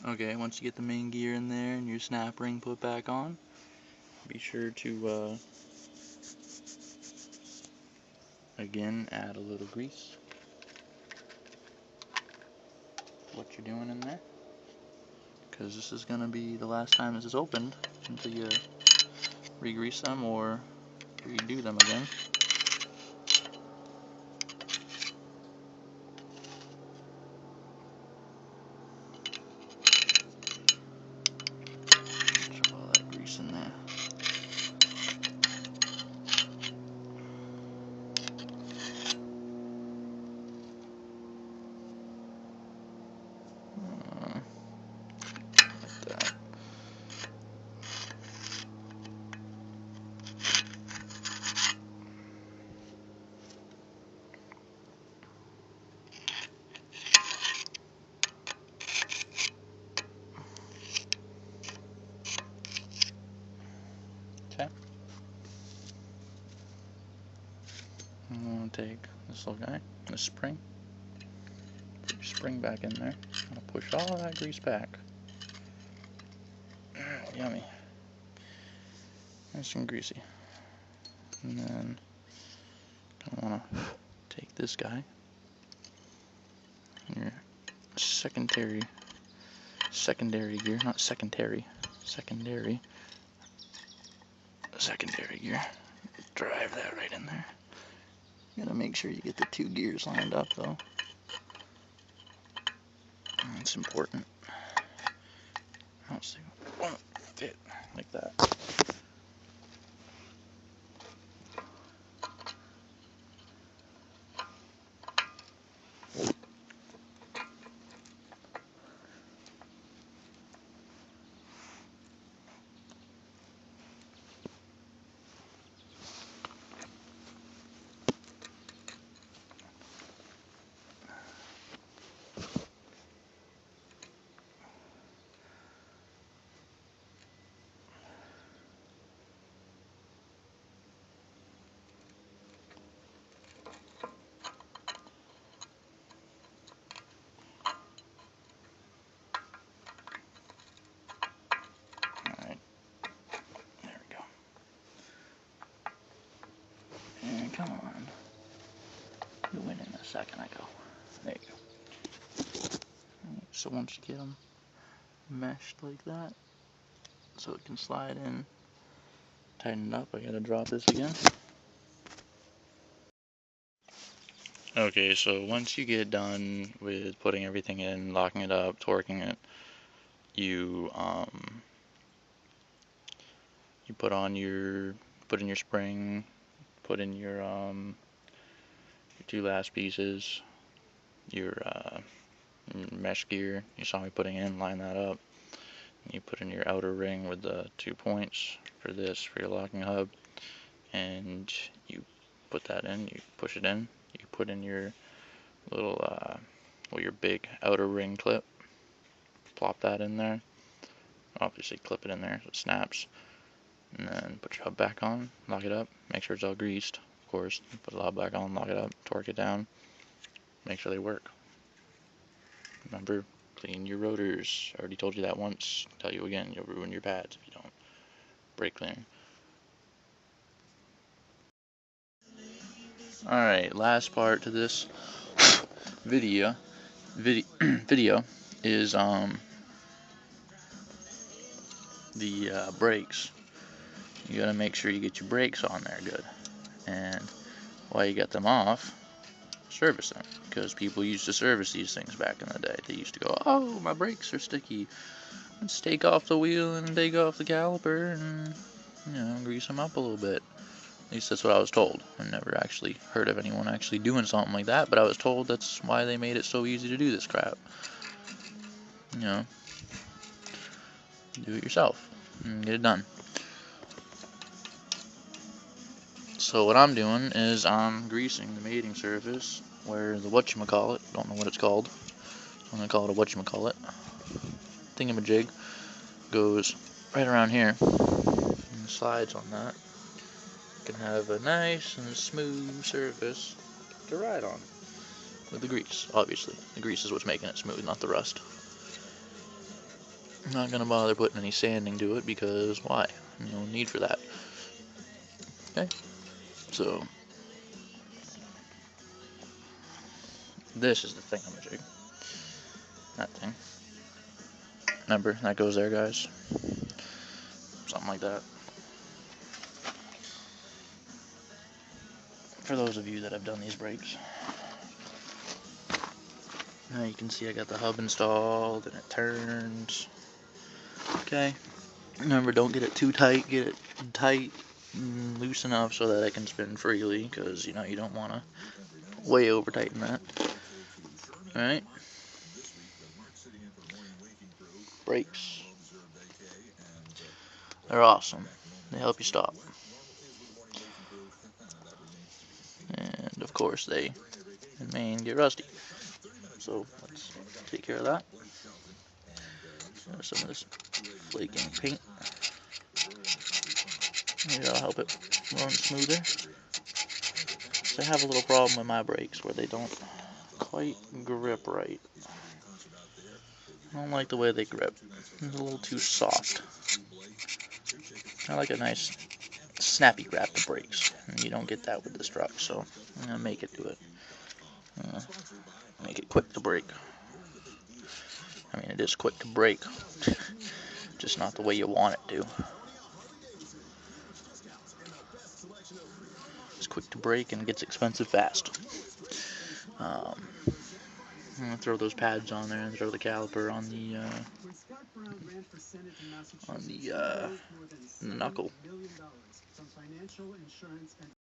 Okay, once you get the main gear in there and your snap ring put back on, be sure to again add a little grease. What you're doing in there, because this is gonna be the last time this is opened until you re-grease them or redo them again. Throw all that grease in there. Like that. Okay. I'm going to take this little guy, this spring, put your spring back in there. I'm going to push all that grease back. Yummy. Nice and greasy. And then I want to take this guy, and your secondary gear, not secondary gear. Drive that right in there. You gotta make sure you get the two gears lined up though. It's important. I don't see it won't fit like that. Come on. You win in a second, I go. There you go. Right, so once you get them meshed like that, so it can slide in, tighten it up, I gotta drop this again. Okay, so once you get done with putting everything in, locking it up, torquing it, you put in your spring, put in your two last pieces, your mesh gear you saw me putting in, line that up. You put in your outer ring with the 2 points for your locking hub, and you put that in, you push it in, you put in your little your big outer ring clip, plop that in there, obviously clip it in there so it snaps, and then put your hub back on, lock it up, make sure it's all greased, of course, put the hub back on, lock it up, torque it down, make sure they work. Remember, clean your rotors. I already told you that once. Tell you again, you'll ruin your pads if you don't. Brake cleaning. Alright, last part to this video is the brakes. You gotta make sure you get your brakes on there good. And while you got them off, service them, because people used to service these things back in the day. They used to go, oh, my brakes are sticky, let's take off the wheel and take off the caliper and grease them up a little bit. At least that's what I was told. I never actually heard of anyone actually doing something like that, but I was told that's why they made it so easy to do this crap. Do it yourself and get it done. So what I'm doing is I'm greasing the mating surface where the whatchamacallit, don't know what it's called, I'm going to call it a whatchamacallit, thingamajig, goes right around here and slides on that. You can have a nice and smooth surface to ride on with the grease, obviously. The grease is what's making it smooth, not the rust. I'm not going to bother putting any sanding to it because why? No need for that. Okay, so this is the thingamajig. That thing. Remember, that goes there, guys. Something like that. For those of you that have done these brakes. Now you can see I got the hub installed and it turns. Okay. Remember, don't get it too tight. Get it tight and loose enough so that it can spin freely, because you know you don't want to way over tighten that. Alright. Brakes. They're awesome. They help you stop. And of course they, in main, get rusty. So let's take care of that. Some of this flaking paint. Maybe that'll help it run smoother. So I have a little problem with my brakes where they don't quite grip right. I don't like the way they grip. It's a little too soft. I like a nice snappy grab to brakes. And you don't get that with this truck, so I'm going to make it do it. Make it quick to brake. I mean, it is quick to brake. Just not the way you want it to. It's quick to brake and gets expensive fast. I'm gonna throw those pads on there and throw the caliper on the knuckle.